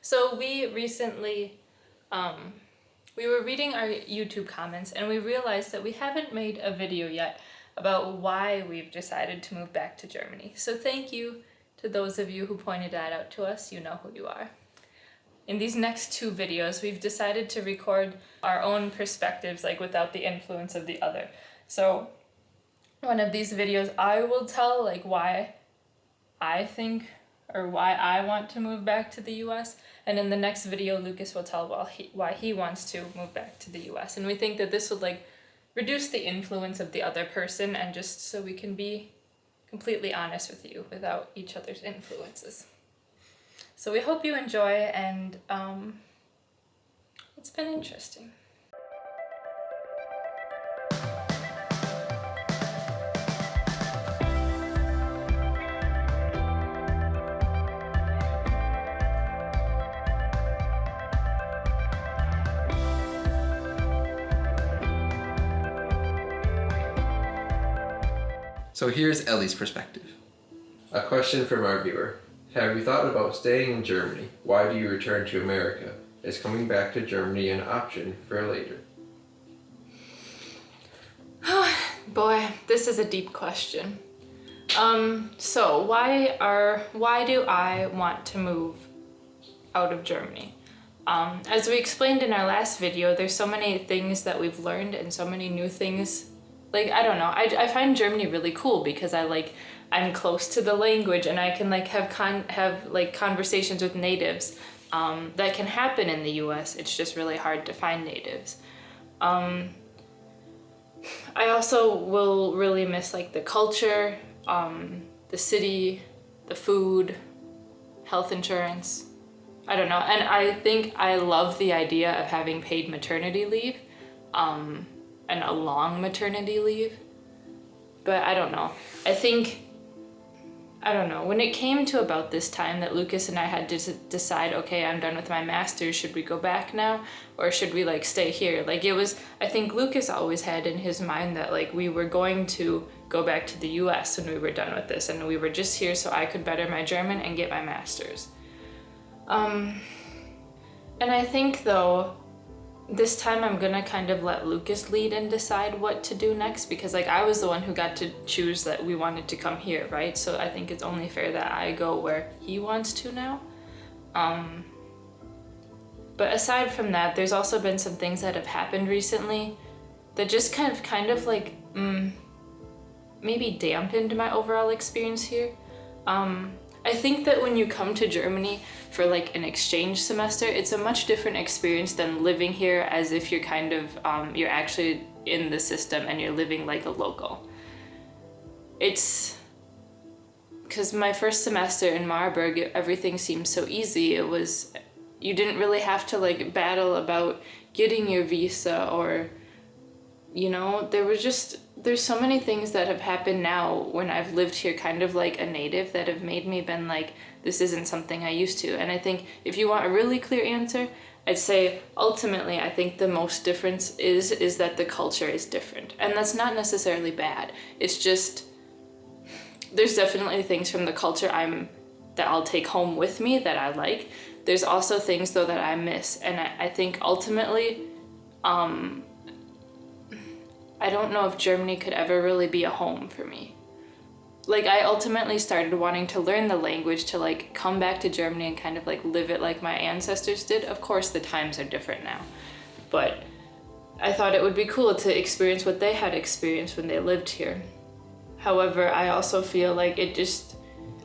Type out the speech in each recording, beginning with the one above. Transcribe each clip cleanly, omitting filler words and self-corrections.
So we recently, we were reading our YouTube comments and we realized that we haven't made a video yet about why we've decided to move back to Germany. So thank you to those of you who pointed that out to us. You know who you are. In these next two videos, we've decided to record our own perspectives, like without the influence of the other. So one of these videos, I will tell like why I think or why I want to move back to the US. And in the next video, Lucas will tell why he wants to move back to the US. And we think that this would like reduce the influence of the other person and just so we can be completely honest with you without each other's influences. So we hope you enjoy, and it's been interesting. So here's Ellie's perspective. A question from our viewer. Have you thought about staying in Germany? Why do you return to America? Is coming back to Germany an option for later? Boy, this is a deep question. So why do I want to move out of Germany? As we explained in our last video, there's so many things that we've learned and so many new things. Like, I don't know, I find Germany really cool because I'm close to the language and I can like have conversations with natives that can happen in the US. It's just really hard to find natives. I also will really miss like the culture, the city, the food, health insurance. I don't know. And I think I love the idea of having paid maternity leave, and a long maternity leave. But I don't know. I don't know, when it came to about this time that Lucas and I had to decide, okay, I'm done with my master's, should we go back now? Or should we like stay here? Like it was, I think Lucas always had in his mind that like we were going to go back to the US when we were done with this, and we were just here so I could better my German and get my master's. And I think though, this time I'm gonna kind of let Lucas lead and decide what to do next, because like I was the one who got to choose that we wanted to come here, right? So I think it's only fair that I go where he wants to now. But aside from that, there's also been some things that have happened recently that just kind of like maybe dampened my overall experience here. I think that when you come to Germany for like an exchange semester, it's a much different experience than living here as if you're kind of, you're actually in the system and you're living like a local. It's because my first semester in Marburg, everything seemed so easy. It was, you didn't really have to like battle about getting your visa or, you know, there's so many things that have happened now when I've lived here kind of like a native that have made me been like, this isn't something I used to. And I think if you want a really clear answer, I'd say ultimately I think the most difference is that the culture is different. And that's not necessarily bad. It's just, there's definitely things from the culture that I'll take home with me that I like. There's also things though that I miss. And I think ultimately, I don't know if Germany could ever really be a home for me. Like I ultimately started wanting to learn the language to like come back to Germany and kind of like live it like my ancestors did. Of course the times are different now, but I thought it would be cool to experience what they had experienced when they lived here. However, I also feel like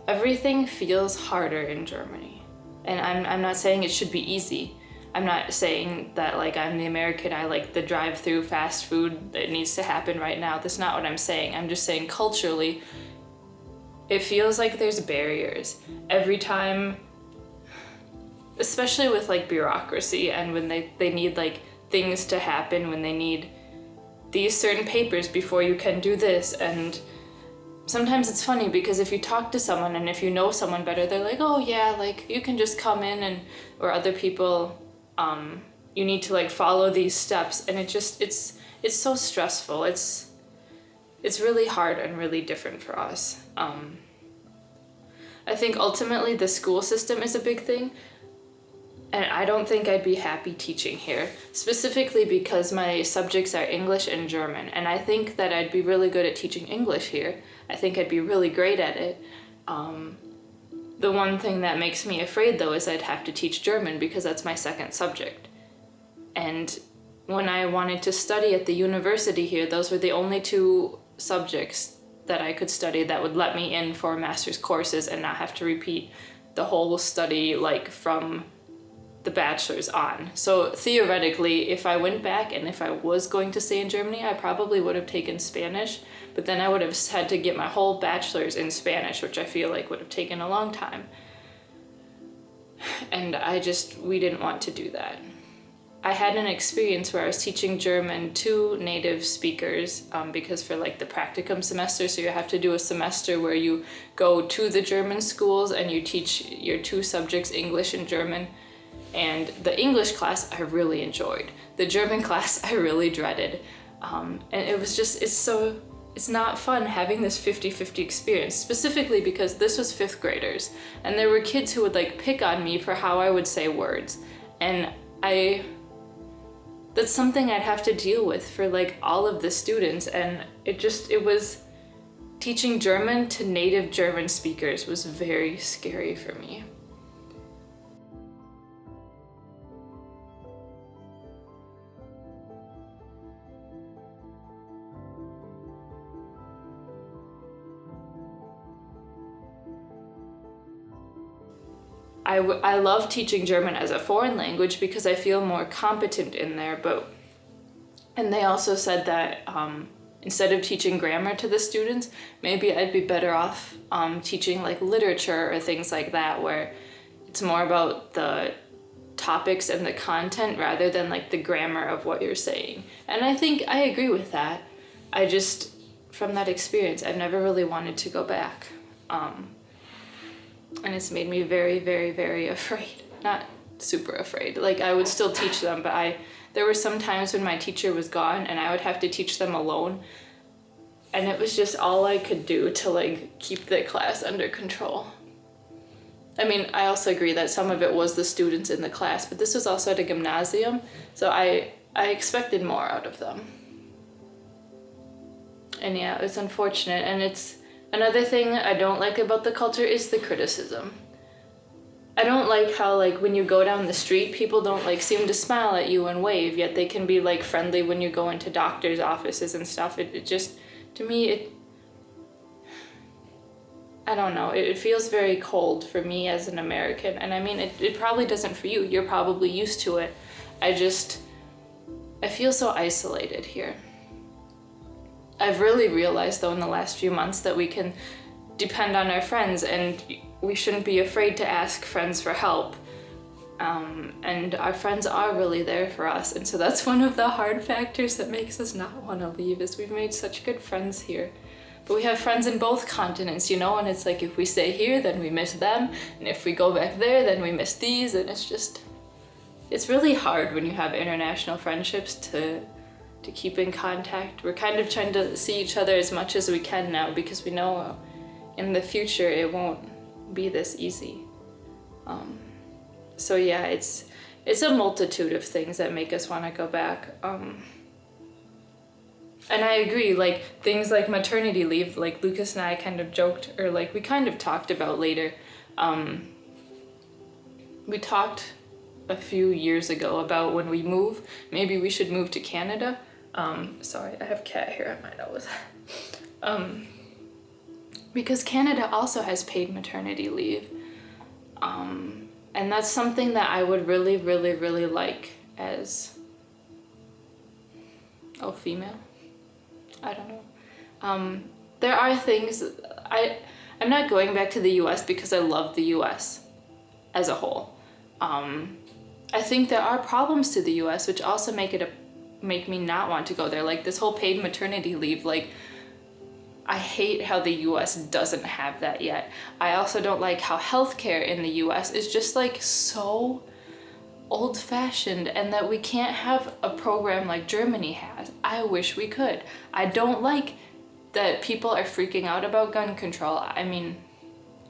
everything feels harder in Germany. And I'm not saying it should be easy. I'm not saying that like I'm the American, I like the drive-through fast food that needs to happen right now. That's not what I'm saying. I'm just saying culturally, it feels like there's barriers every time, especially with like bureaucracy and when they need like things to happen, when they need these certain papers before you can do this. And sometimes it's funny because if you talk to someone and if you know someone better, they're like, oh yeah, like you can just come in, or other people, you need to like follow these steps, and it's so stressful. It's really hard and really different for us. I think ultimately the school system is a big thing. And I don't think I'd be happy teaching here, specifically because my subjects are English and German, and I think that I'd be really good at teaching English here. I think I'd be really great at it. The one thing that makes me afraid, though, is I'd have to teach German because that's my second subject. And when I wanted to study at the university here, those were the only two subjects that I could study that would let me in for master's courses and not have to repeat the whole study like from the bachelor's on. So theoretically, if I went back and if I was going to stay in Germany, I probably would have taken Spanish, but then I would have had to get my whole bachelor's in Spanish, which I feel like would have taken a long time. And we didn't want to do that. I had an experience where I was teaching German to native speakers because for like the practicum semester, so you have to do a semester where you go to the German schools and you teach your two subjects, English and German. And the English class I really enjoyed. The German class I really dreaded. And it was just, it's not fun having this 50-50 experience, specifically because this was 5th graders. And there were kids who would like pick on me for how I would say words. And that's something I'd have to deal with for like all of the students. And it was, teaching German to native German speakers was very scary for me. I love teaching German as a foreign language because I feel more competent in there, and they also said that instead of teaching grammar to the students, maybe I'd be better off teaching like literature or things like that, where it's more about the topics and the content rather than like the grammar of what you're saying. And I think I agree with that. I just, from that experience, I've never really wanted to go back. And it's made me very, very, very afraid. Not super afraid. Like I would still teach them, but there were some times when my teacher was gone and I would have to teach them alone. And it was just all I could do to like keep the class under control. I mean, I also agree that some of it was the students in the class, but this was also at a gymnasium, so I expected more out of them. And yeah, it was unfortunate, and it's another thing I don't like about the culture is the criticism. I don't like how like when you go down the street, people don't like seem to smile at you and wave, yet they can be like friendly when you go into doctors' offices and stuff. It just, to me, I don't know, it feels very cold for me as an American. And I mean, it probably doesn't for you. You're probably used to it. I feel so isolated here. I've really realized though in the last few months that we can depend on our friends and we shouldn't be afraid to ask friends for help. And our friends are really there for us. And so that's one of the hard factors that makes us not want to leave, is we've made such good friends here. But we have friends in both continents, you know, and it's like if we stay here, then we miss them. And if we go back there, then we miss these. And it's really hard when you have international friendships to keep in contact. We're kind of trying to see each other as much as we can now because we know in the future it won't be this easy. So yeah, it's a multitude of things that make us want to go back. And I agree, like things like maternity leave, like Lucas and I kind of joked, or like we kind of talked about later. We talked a few years ago about when we move, maybe we should move to Canada. Sorry, I have a cat here on my nose. Because Canada also has paid maternity leave. And that's something that I would really, really, really like as, female? I don't know. There are things, I'm not going back to the US because I love the US as a whole. I think there are problems to the US which also make me not want to go there. Like this whole paid maternity leave, like I hate how the US doesn't have that yet. I also don't like how healthcare in the US is just like so old-fashioned, and that we can't have a program like Germany has. I wish we could. I don't like that people are freaking out about gun control. I mean,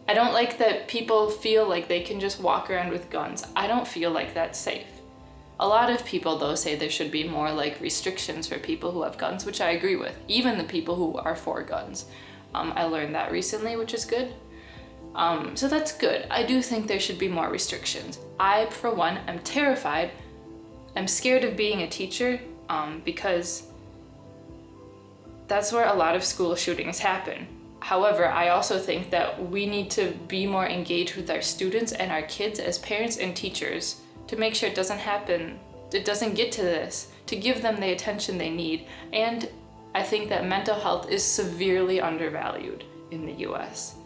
I don't like that people feel like they can just walk around with guns. I don't feel like that's safe. A lot of people, though, say there should be more like restrictions for people who have guns, which I agree with. Even the people who are for guns. I learned that recently, which is good. So that's good. I do think there should be more restrictions. I, for one, am terrified. I'm scared of being a teacher because that's where a lot of school shootings happen. However, I also think that we need to be more engaged with our students and our kids as parents and teachers to make sure it doesn't happen, it doesn't get to this, to give them the attention they need. And I think that mental health is severely undervalued in the US.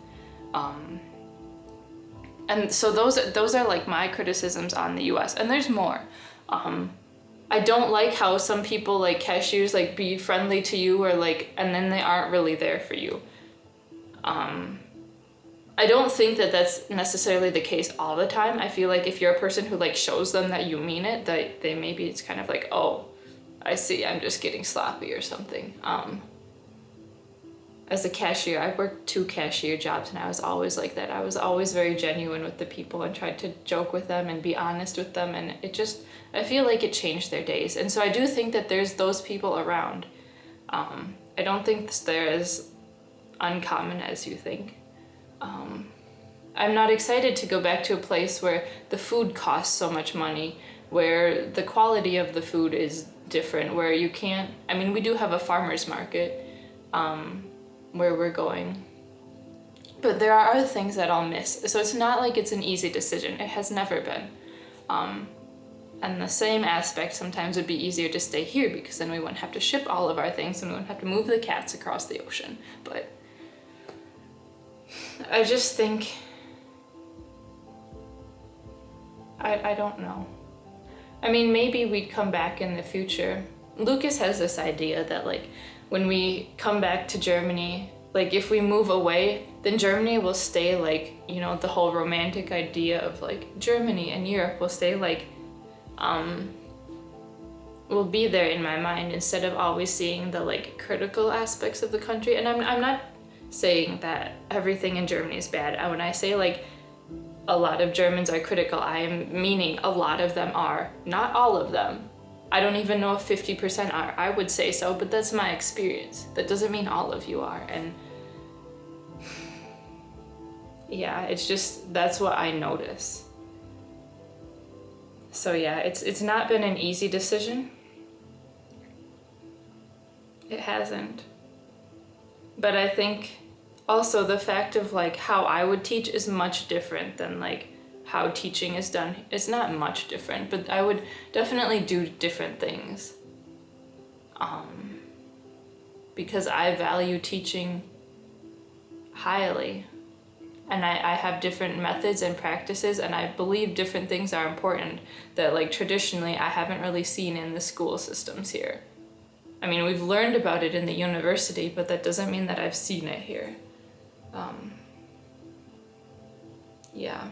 And so those are like my criticisms on the US, and there's more. I don't like how some people, like cashiers, like be friendly to you or like, and then they aren't really there for you. I don't think that that's necessarily the case all the time. I feel like if you're a person who like shows them that you mean it, that they maybe it's kind of like, oh, I see, I'm just getting sloppy or something. As a cashier, I worked 2 cashier jobs and I was always like that. I was always very genuine with the people and tried to joke with them and be honest with them, and it just, I feel like it changed their days. And so I do think that there's those people around. I don't think they're as uncommon as you think. I'm not excited to go back to a place where the food costs so much money, where the quality of the food is different, where you can't, I mean, we do have a farmer's market where we're going, but there are other things that I'll miss. So it's not like it's an easy decision. It has never been. And the same aspect sometimes would be easier to stay here because then we wouldn't have to ship all of our things and we wouldn't have to move the cats across the ocean. But I just think, I don't know. I mean, maybe we'd come back in the future. Lucas has this idea that like when we come back to Germany, like if we move away, then Germany will stay like, you know, the whole romantic idea of like Germany and Europe will stay like, will be there in my mind instead of always seeing the like critical aspects of the country. And I'm not saying that everything in Germany is bad. When I say like a lot of Germans are critical, I am meaning a lot of them are. Not all of them. I don't even know if 50% are. I would say so, but that's my experience. That doesn't mean all of you are. And yeah, it's just, that's what I notice. So yeah, it's not been an easy decision. It hasn't. But I think also the fact of like how I would teach is much different than like how teaching is done. It's not much different, but I would definitely do different things. Because I value teaching highly. And I have different methods and practices, and I believe different things are important that like traditionally I haven't really seen in the school systems here. I mean, we've learned about it in the university, but that doesn't mean that I've seen it here. Yeah,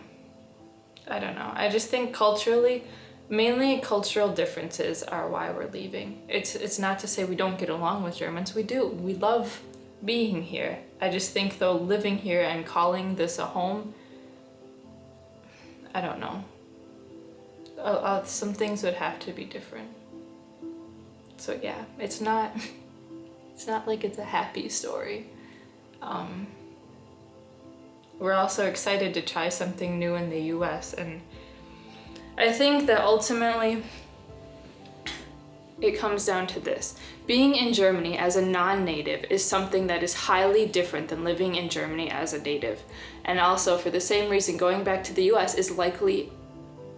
I don't know. I just think culturally, mainly cultural differences are why we're leaving. It's not to say we don't get along with Germans. We do. We love being here. I just think though, living here and calling this a home, I don't know. Some things would have to be different. So yeah, it's not like it's a happy story. We're also excited to try something new in the US, and I think that ultimately it comes down to this. Being in Germany as a non-native is something that is highly different than living in Germany as a native. And also for the same reason, going back to the US is likely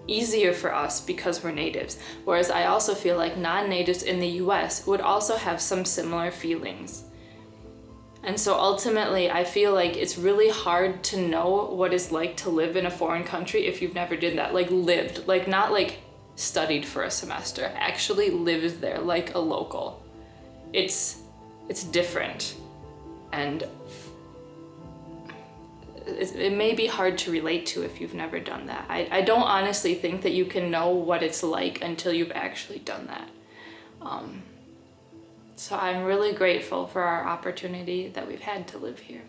easier for us because we're natives. Whereas I also feel like non-natives in the US would also have some similar feelings. And so ultimately, I feel like it's really hard to know what it's like to live in a foreign country if you've never did that, like lived, like not like studied for a semester, actually lived there like a local. It's different, and it may be hard to relate to if you've never done that. I don't honestly think that you can know what it's like until you've actually done that. So I'm really grateful for our opportunity that we've had to live here.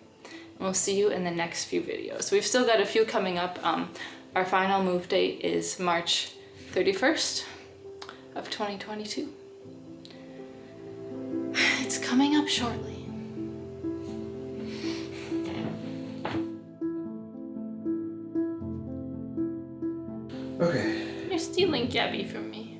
And we'll see you in the next few videos. We've still got a few coming up. Our final move date is March 31st of 2022. It's coming up shortly. Okay. You're stealing Gabby from me.